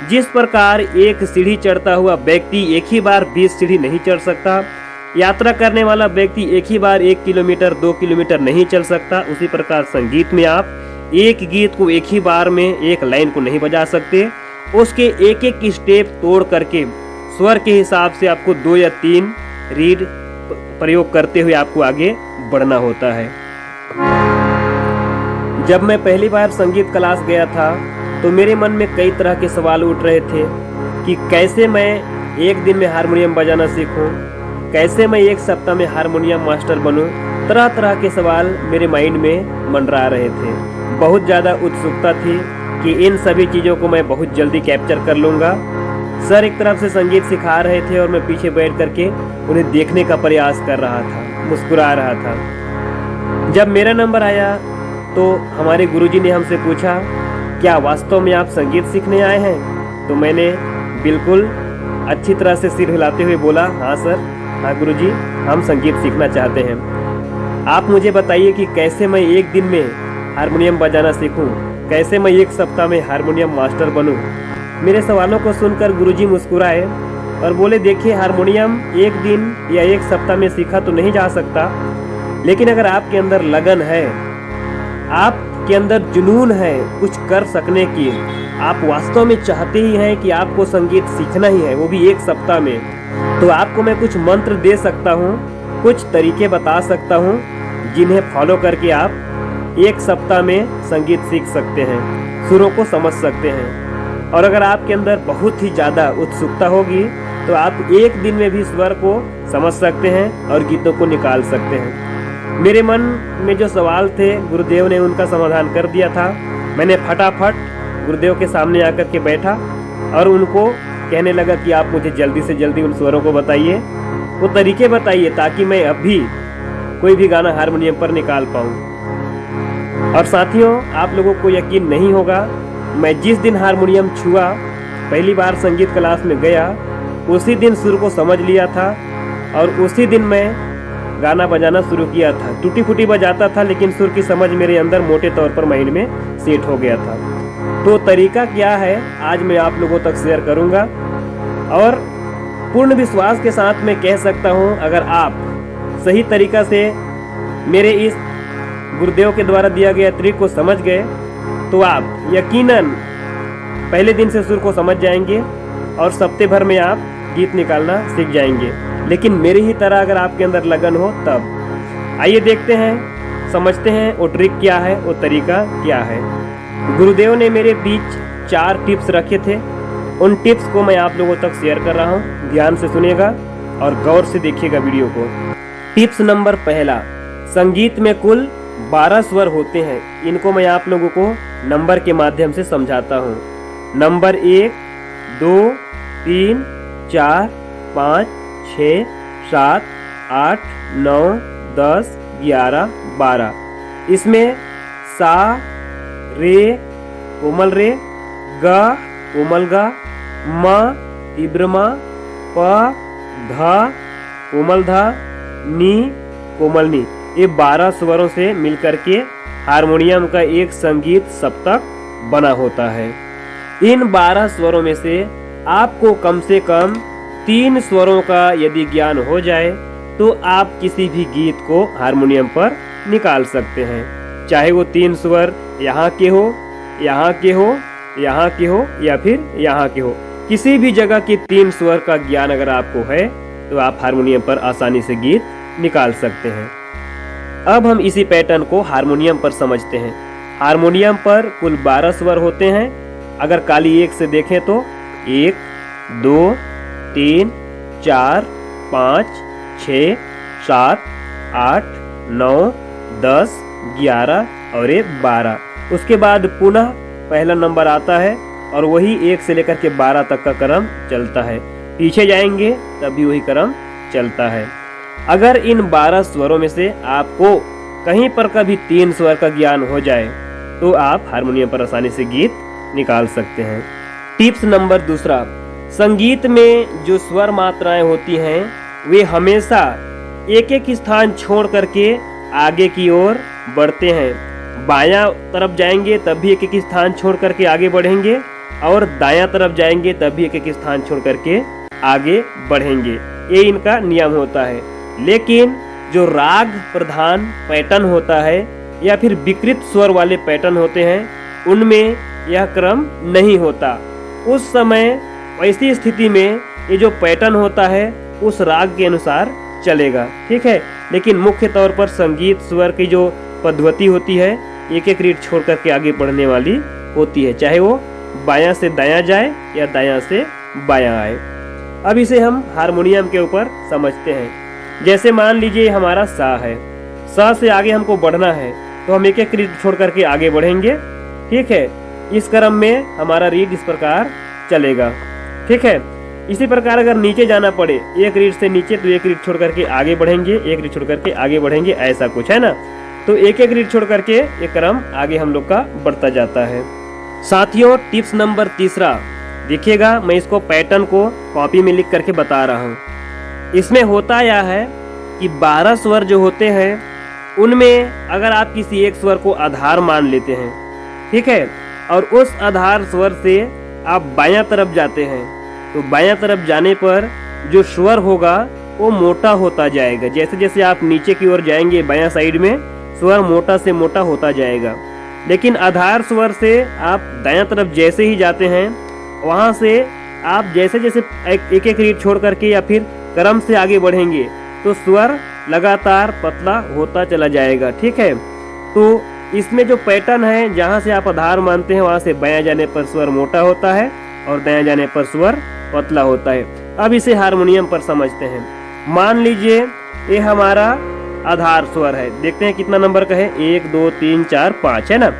जिस प्रकार एक सीढ़ी चढ़ता हुआ व्यक्ति एक ही बार 20 सीढ़ी नहीं चढ़ सकता, यात्रा करने वाला व्यक्ति एक ही बार 1 किलोमीटर 2 किलोमीटर नहीं चल सकता, उसी प्रकार संगीत में आप एक गीत को एक ही बार में एक लाइन को नहीं बजा सकते। उसके एक एक स्टेप तोड़ करके स्वर के हिसाब से आपको 2 या 3 रीड प्रयोग करते हुए आपको आगे बढ़ना होता है। जब मैं पहली बार संगीत क्लास गया था तो मेरे मन में कई तरह के सवाल उठ रहे थे कि कैसे मैं एक दिन में हारमोनियम बजाना सीखूं, कैसे मैं एक सप्ताह में हारमोनियम मास्टर बनूं। तरह तरह के सवाल मेरे माइंड में मंडरा रहे थे। बहुत ज़्यादा उत्सुकता थी कि इन सभी चीज़ों को मैं बहुत जल्दी कैप्चर कर लूँगा। सर एक तरफ से संगीत सिखा रहे थे और मैं पीछे बैठ करके उन्हें देखने का प्रयास कर रहा था, मुस्कुरा रहा था। जब मेरा नंबर आया तो हमारे गुरुजी ने हमसे पूछा, क्या वास्तव में आप संगीत सीखने आए हैं? तो मैंने बिल्कुल अच्छी तरह से सिर हिलाते हुए बोला, हाँ सर, हाँ गुरुजी, हम संगीत सीखना चाहते हैं। आप मुझे बताइए कि कैसे मैं एक दिन में हारमोनियम बजाना सीखूं, कैसे मैं एक सप्ताह में हारमोनियम मास्टर बनूं। मेरे सवालों को सुनकर गुरुजी मुस्कुराए और बोले, देखिए हारमोनियम एक दिन या एक सप्ताह में सीखा तो नहीं जा सकता, लेकिन अगर आपके अंदर लगन है, आपके अंदर जुनून है कुछ कर सकने की, आप वास्तव में चाहते ही हैं कि आपको संगीत सीखना ही है, वो भी एक सप्ताह में, तो आपको मैं कुछ मंत्र दे सकता हूँ, कुछ तरीके बता सकता हूँ जिन्हें फॉलो करके आप एक सप्ताह में संगीत सीख सकते हैं, सुरों को समझ सकते हैं। और अगर आपके अंदर बहुत ही ज़्यादा उत्सुकता होगी तो आप एक दिन में भी स्वर को समझ सकते हैं और गीतों को निकाल सकते हैं। मेरे मन में जो सवाल थे गुरुदेव ने उनका समाधान कर दिया था। मैंने फटाफट गुरुदेव के सामने आकर के बैठा और उनको कहने लगा कि आप मुझे जल्दी से जल्दी उन स्वरों को बताइए, वो तरीके बताइए ताकि मैं अभी कोई भी गाना हारमोनियम पर निकाल पाऊँ। और साथियों, आप लोगों को यकीन नहीं होगा, मैं जिस दिन हारमोनियम छुआ, पहली बार संगीत क्लास में गया, उसी दिन सुर को समझ लिया था और उसी दिन मैं गाना बजाना शुरू किया था। टूटी फूटी बजाता था लेकिन सुर की समझ मेरे अंदर मोटे तौर पर माइंड में सेट हो गया था। तो तरीका क्या है आज मैं आप लोगों तक शेयर करूंगा और पूर्ण विश्वास के साथ मैं कह सकता हूं, अगर आप सही तरीका से मेरे इस गुरुदेव के द्वारा दिया गया ट्रिक को समझ गए तो आप यकीनन पहले दिन से सुर को समझ जाएंगे और सप्ताह भर में आप गीत निकालना सीख जाएंगे। लेकिन मेरी ही तरह अगर आपके अंदर लगन हो तब। आइए देखते हैं, समझते हैं वो ट्रिक क्या है, वो तरीका क्या है। गुरुदेव ने मेरे बीच 4 टिप्स रखे थे, उन टिप्स को मैं आप लोगों तक शेयर कर रहा हूँ। ध्यान से सुनिएगा और गौर से देखिएगा वीडियो को। टिप्स नंबर पहला, संगीत में कुल 12 स्वर होते हैं। इनको मैं आप लोगों को नंबर के माध्यम से समझाता हूँ। नंबर 1, 2, 3, 4, 5, 6, 7, 8, 9, 10, 11, 12। इसमें सा, रे, कोमल रे, गा, कोमल गा, मा, तीव्र मा, प, धा, कोमल धा, नी, कोमल नी, ये 12 स्वरों से मिलकर के हारमोनियम का एक संगीत सप्तक बना होता है। इन 12 स्वरों में से आपको कम से कम 3 स्वरों का यदि ज्ञान हो जाए तो आप किसी भी गीत को हारमोनियम पर निकाल सकते हैं, चाहे वो 3 स्वर यहाँ के हो, यहाँ के हो, यहाँ के हो या फिर यहाँ के हो। किसी भी जगह के 3 स्वर का ज्ञान अगर आपको है तो आप हारमोनियम पर आसानी से गीत निकाल सकते हैं। अब हम इसी पैटर्न को हारमोनियम पर समझते हैं। हारमोनियम पर कुल 12 स्वर होते हैं। अगर काली 1 से देखें तो 1, 2, 3, 4, 5, 6, 7, 8, 9, 10, 11 और 12। उसके बाद पुनः पहला नंबर आता है और वही 1 से लेकर के 12 तक का क्रम चलता है। पीछे जाएंगे तब भी वही क्रम चलता है। अगर इन 12 स्वरों में से आपको कहीं पर कभी 3 स्वर का ज्ञान हो जाए तो आप हारमोनियम पर आसानी से गीत निकाल सकते हैं। टिप्स नंबर 2, संगीत में जो स्वर मात्राएं होती हैं वे हमेशा एक एक स्थान छोड़ करके आगे की ओर बढ़ते हैं। बायां तरफ जाएंगे तब भी एक एक स्थान छोड़ करके आगे बढ़ेंगे और दायां तरफ जाएंगे तब भी एक एक स्थान छोड़ करके आगे बढ़ेंगे। ये इनका नियम होता है। लेकिन जो राग प्रधान पैटर्न होता है या फिर विकृत स्वर वाले पैटर्न होते हैं, उनमें यह क्रम नहीं होता। उस समय ऐसी स्थिति में ये जो पैटर्न होता है उस राग के अनुसार चलेगा, ठीक है। लेकिन मुख्य तौर पर संगीत स्वर की जो पद्धति होती है एक एक रीड छोड़ करके आगे बढ़ने वाली होती है, चाहे वो बायां से दायां जाए या दायां से बायां आए। अब इसे हम हारमोनियम के ऊपर समझते हैं। जैसे मान लीजिए हमारा सा है, सा से आगे हमको बढ़ना है तो हम एक एक रीड छोड़ करके आगे बढ़ेंगे, ठीक है। इस क्रम में हमारा रीड इस प्रकार चलेगा, ठीक है। इसी प्रकार अगर नीचे जाना पड़े एक रीड से नीचे तो एक रीड छोड़ करके आगे बढ़ेंगे, एक रीड छोड़ करके आगे बढ़ेंगे, ऐसा कुछ है ना। तो एक एक रीड छोड़ करके ये क्रम आगे हम लोग का बढ़ता जाता है। साथियों, टिप्स नंबर 3 देखिएगा, मैं इसको पैटर्न को कॉपी में लिख करके बता रहा हूँ। इसमें होता यह है कि 12 स्वर जो होते हैं उनमें अगर आप किसी एक स्वर को आधार मान लेते हैं, ठीक है, और उस आधार स्वर से आप बायां तरफ जाते हैं तो बायां तरफ जाने पर जो स्वर होगा वो मोटा होता जाएगा। जैसे जैसे आप नीचे की ओर जाएंगे बायां साइड में स्वर मोटा से मोटा होता जाएगा। लेकिन आधार स्वर से आप दायां तरफ जैसे ही जाते हैं वहां से आप जैसे जैसे एक एक रीड छोड़ करके या फिर क्रम से आगे बढ़ेंगे तो स्वर लगातार पतला होता चला जाएगा, ठीक है। तो इसमें जो पैटर्न है जहां से आप आधार मानते हैं वहां से बायां जाने पर स्वर मोटा होता है और दायां जाने पर स्वर पतला होता है। अब इसे हारमोनियम पर समझते हैं। मान लीजिए ये हमारा आधार स्वर है, देखते हैं कितना नंबर का है, 1 2 3 4 5 है ना।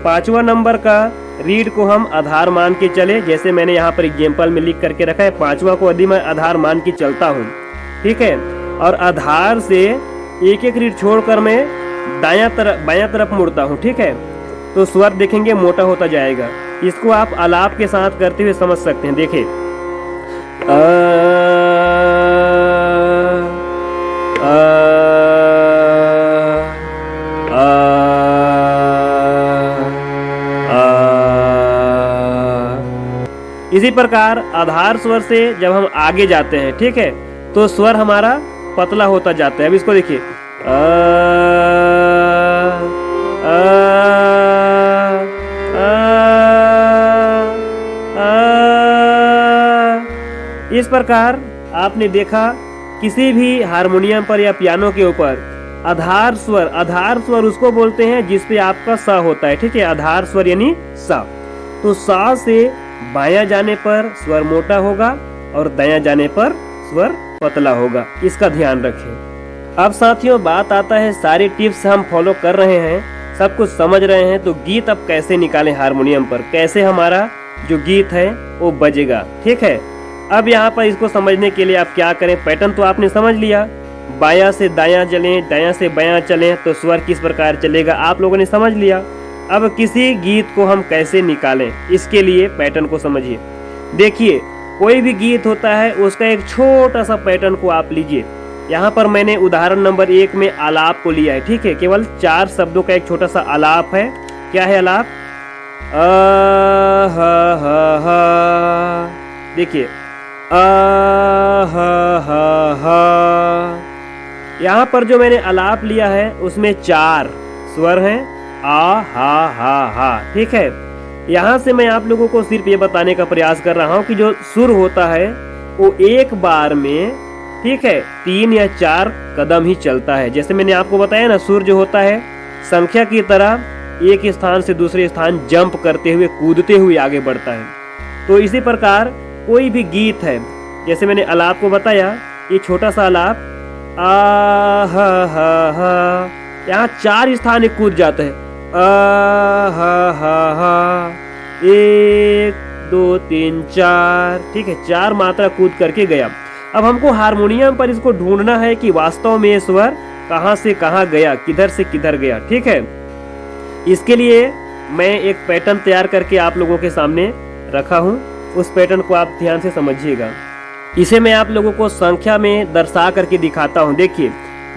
5वां नंबर का रीड को हम आधार मान के चले, जैसे मैंने यहाँ पर एग्जाम्पल में लिख करके रखा है। 5वां को यदि मैं आधार मान के चलता हूँ, ठीक है, और आधार से एक एक रीड छोड़कर मैं बायां तरफ मुड़ता हूँ, ठीक है, तो स्वर देखेंगे मोटा होता जाएगा। इसको आप आलाप के साथ करते हुए समझ सकते हैं। देखिए इसी प्रकार आधार स्वर से जब हम आगे जाते हैं, ठीक है, तो स्वर हमारा पतला होता जाता है। अब इसको देखिए, इस प्रकार आपने देखा किसी भी हारमोनियम पर या पियानो के ऊपर आधार स्वर उसको बोलते हैं जिस पे आपका सा होता है, ठीक है, आधार स्वर यानी सा। तो सा से बायां जाने पर स्वर मोटा होगा और दायां जाने पर स्वर पतला होगा, इसका ध्यान रखें। अब साथियों बात आता है, सारे टिप्स हम फॉलो कर रहे हैं, सब कुछ समझ रहे हैं, तो गीत अब कैसे निकालें हारमोनियम पर, कैसे हमारा जो गीत है वो बजेगा, ठीक है। अब यहाँ पर इसको समझने के लिए आप क्या करें, पैटर्न तो आपने समझ लिया, बायां से दायां चलें, दायां से बायां चलें तो स्वर किस प्रकार चलेगा आप लोगों ने समझ लिया। अब किसी गीत को हम कैसे निकालें, इसके लिए पैटर्न को समझिए। देखिए कोई भी गीत होता है उसका एक छोटा सा पैटर्न को आप लीजिए। यहाँ पर मैंने उदाहरण नंबर 1 में आलाप को लिया है, ठीक है, केवल 4 शब्दों का एक छोटा सा आलाप है। क्या है आलाप? देखिए यहाँ पर जो मैंने आलाप लिया है उसमें 4 स्वर हैं, आ हा हा, ठीक है। यहाँ से मैं आप लोगों को सिर्फ ये बताने का प्रयास कर रहा हूँ कि जो सुर होता है वो एक बार में, ठीक है, 3 या 4 कदम ही चलता है। जैसे मैंने आपको बताया ना, सुर जो होता है संख्या की तरह एक स्थान से दूसरे स्थान जंप करते हुए कूदते हुए आगे बढ़ता है। तो इसी प्रकार कोई भी गीत है, जैसे मैंने आलाप को बताया, ये छोटा सा आलाप आ हा, यहाँ 4 स्थान एक कूद जाता है, आ हा, 1 2 3 4, ठीक है, 4 मात्रा कूद करके गया। अब हमको हारमोनियम पर इसको ढूंढना है कि वास्तव में स्वर कहाँ से कहाँ गया, किधर से किधर गया, ठीक है। इसके लिए मैं एक पैटर्न तैयार करके आप लोगों के सामने रखा हूँ, उस पैटर्न को आप ध्यान से समझिएगा। इसे मैं आप लोगों को संख्या में दर्शा करके दिखाता हूँ। देखिए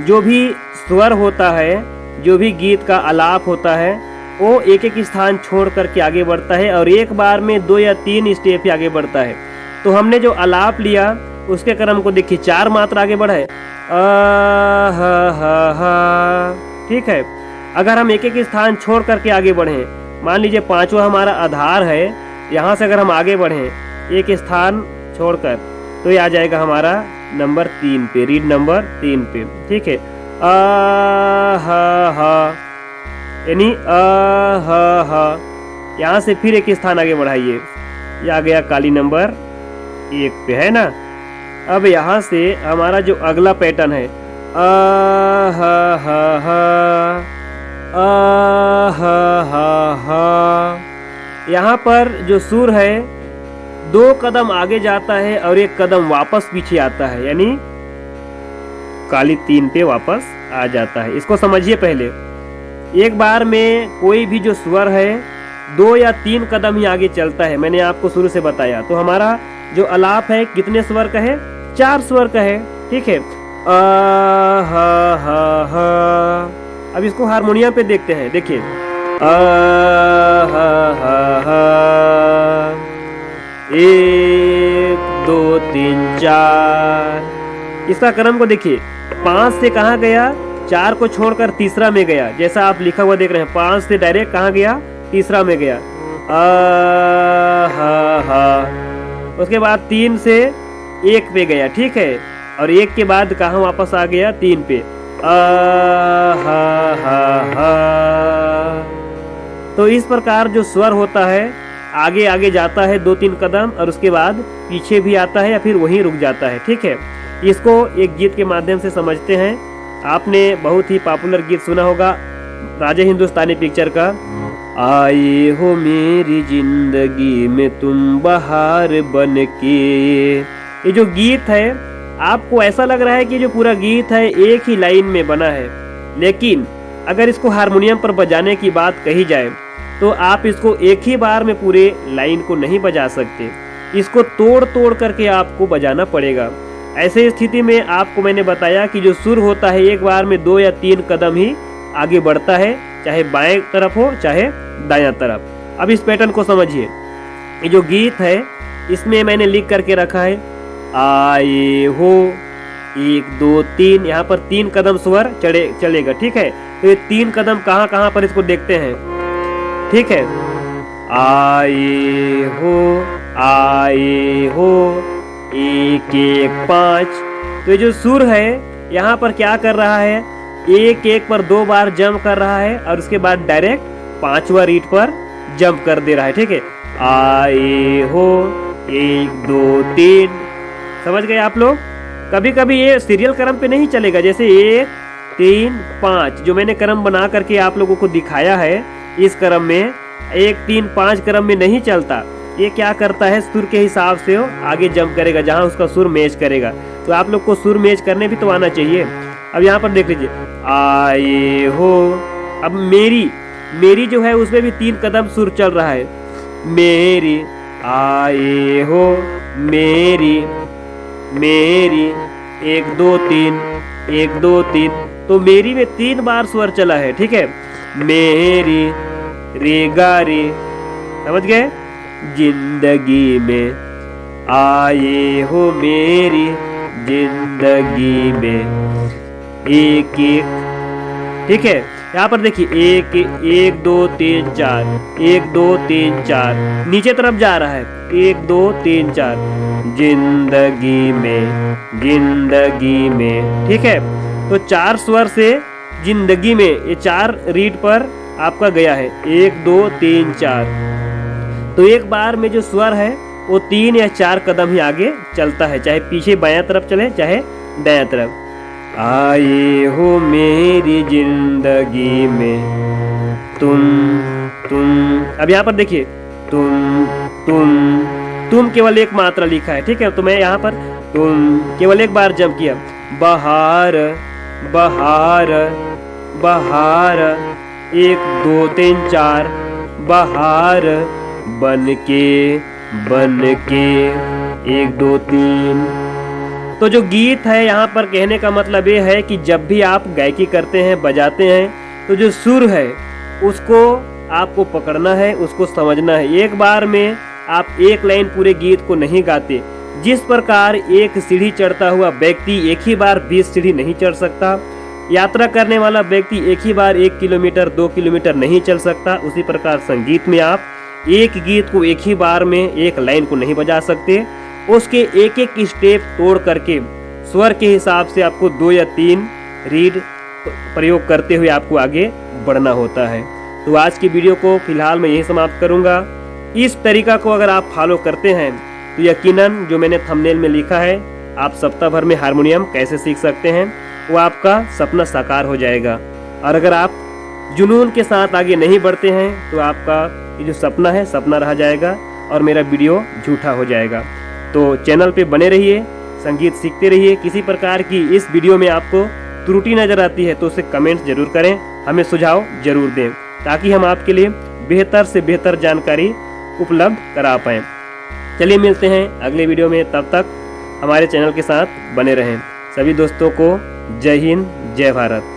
जो भी स्वर होता है, जो भी गीत का आलाप होता है, वो एक एक स्थान छोड़ करके आगे बढ़ता है और एक बार में 2 या 3 स्टेप ही आगे बढ़ता है। तो हमने जो आलाप लिया उसके क्रम को देखिए 4 मात्रा आगे बढ़ा है, अ ह, ठीक है। अगर हम एक एक स्थान छोड़ करके आगे बढ़े, मान लीजिए 5वां हमारा आधार है, यहाँ से अगर हम आगे बढ़े एक स्थान छोड़कर तो ये आ जाएगा हमारा नंबर 3 पे, रीड नंबर 3 पे, ठीक है। अ ह, यानी अ ह, यहाँ से फिर एक स्थान आगे बढ़ाइए, ये आ गया काली नंबर 1 पे, है ना। अब यहाँ से हमारा जो अगला पैटर्न है, अ ह, अ ह, यहाँ पर जो सुर है 2 कदम आगे जाता है और 1 कदम वापस पीछे आता है, यानी काली 3 पे वापस आ जाता है। इसको समझिए पहले, एक बार में कोई भी जो स्वर है 2 या 3 कदम ही आगे चलता है, मैंने आपको शुरू से बताया। तो हमारा जो आलाप है कितने स्वर का है? 4 स्वर का है, ठीक है। अ ह। अब इसको हारमोनियम पे देखते हैं, देखिए अ ह 1 2 3 4। इसका क्रम को देखिए, 5 से कहाँ गया? 4 को छोड़कर तीसरा में गया, जैसा आप लिखा हुआ देख रहे हैं। 5 से डायरेक्ट कहाँ गया? तीसरा में गया, हा। उसके बाद 3 से 1 पे गया, ठीक है। और 1 के बाद कहाँ वापस आ गया? 3 पे, हा। तो इस प्रकार जो स्वर होता है आगे आगे जाता है 2-3 कदम और उसके बाद पीछे भी आता है या फिर वहीं रुक जाता है, ठीक है। इसको एक गीत के माध्यम से समझते हैं। आपने बहुत ही पॉपुलर गीत सुना होगा राजा हिंदुस्तानी पिक्चर का, आए हो मेरी जिंदगी में तुम बहार बन के। ये जो गीत है आपको ऐसा लग रहा है कि जो पूरा गीत है एक ही लाइन में बना है, लेकिन अगर इसको हारमोनियम पर बजाने की बात कही जाए तो आप इसको एक ही बार में पूरे लाइन को नहीं बजा सकते, इसको तोड़ तोड़ करके आपको बजाना पड़ेगा। ऐसे स्थिति में आपको मैंने बताया कि जो सुर होता है एक बार में 2 या 3 कदम ही आगे बढ़ता है, चाहे बाएं तरफ हो चाहे दायां तरफ। अब इस पैटर्न को समझिए, ये जो गीत है इसमें मैंने लिख करके रखा है आए हो 1 2 3, यहाँ पर 3 कदम स्वर चलेगा, ठीक है। तो ये 3 कदम कहाँ कहाँ पर इसको देखते हैं, ठीक है। आए हो 1 1 5। तो ये जो सुर है यहाँ पर क्या कर रहा है, 1 1 पर 2 बार जंप कर रहा है और उसके बाद डायरेक्ट 5वां रीड पर जंप कर दे रहा है, ठीक है। आए हो 1 2 3, समझ गए आप लोग। कभी कभी ये सीरियल क्रम पे नहीं चलेगा, जैसे 1 3 5 जो मैंने क्रम बना करके आप लोगों को दिखाया है, इस क्रम में 1 3 5 क्रम में नहीं चलता। ये क्या करता है, सुर के हिसाब से वो आगे जंप करेगा जहां उसका सुर मैच करेगा। तो आप लोग को सुर मैच करने भी तो आना चाहिए। अब यहाँ पर देख लीजिए आए हो, अब मेरी जो है उसमें भी 3 कदम सुर चल रहा है, मेरी आए हो मेरी 1 2 3 1 2 3। तो मेरी में 3 बार स्वर चला है, ठीक है। मेरी रे गा रे, समझ गए। जिंदगी में आए हो मेरी जिंदगी में 1 1, ठीक है। यहाँ पर देखिए 1 2 3 4 1 2 3 4, नीचे तरफ जा रहा है 1 2 3 4, जिंदगी में, ठीक है। तो 4 स्वर से जिंदगी में ये 4 रीड पर आपका गया है 1 2 3 4। तो एक बार में जो स्वर है वो 3 या 4 कदम ही आगे चलता है, चाहे पीछे बायां तरफ चले चाहे दायां तरफ। आए हो मेरी जिंदगी में तुम। अब यहाँ पर देखिए तुम केवल 1 मात्रा लिखा है, ठीक है। तो मैं यहाँ पर तुम केवल 1 बार जंप किया, बहार 1 2 3 4, बहार बन के 1 2 3। तो जो गीत है यहाँ पर कहने का मतलब ये है कि जब भी आप गायकी करते हैं बजाते हैं तो जो सुर है उसको आपको पकड़ना है, उसको समझना है। एक बार में आप एक लाइन पूरे गीत को नहीं गाते। जिस प्रकार एक सीढ़ी चढ़ता हुआ व्यक्ति एक ही बार 20 सीढ़ी नहीं चढ़ सकता, यात्रा करने वाला व्यक्ति एक ही बार 1 किलोमीटर 2 किलोमीटर नहीं चल सकता, उसी प्रकार संगीत में आप एक गीत को एक ही बार में एक लाइन को नहीं बजा सकते। उसके एक एक स्टेप तोड़ करके स्वर के हिसाब से आपको 2 या 3 रीड प्रयोग करते हुए आपको आगे बढ़ना होता है। तो आज की वीडियो को फिलहाल मैं यही समाप्त करूंगा। इस तरीका को अगर आप फॉलो करते हैं तो यकीनन जो मैंने थंबनेल में लिखा है, आप सप्ताह भर में हारमोनियम कैसे सीख सकते हैं, वो आपका सपना साकार हो जाएगा। और अगर आप जुनून के साथ आगे नहीं बढ़ते हैं तो आपका ये जो सपना है सपना रह जाएगा और मेरा वीडियो झूठा हो जाएगा। तो चैनल पे बने रहिए, संगीत सीखते रहिए। किसी प्रकार की इस वीडियो में आपको त्रुटि नज़र आती है तो उसे कमेंट जरूर करें, हमें सुझाव जरूर दें, ताकि हम आपके लिए बेहतर से बेहतर जानकारी उपलब्ध करा पाएँ। चलिए मिलते हैं अगले वीडियो में, तब तक हमारे चैनल के साथ बने रहें। सभी दोस्तों को जय हिंद, जय भारत।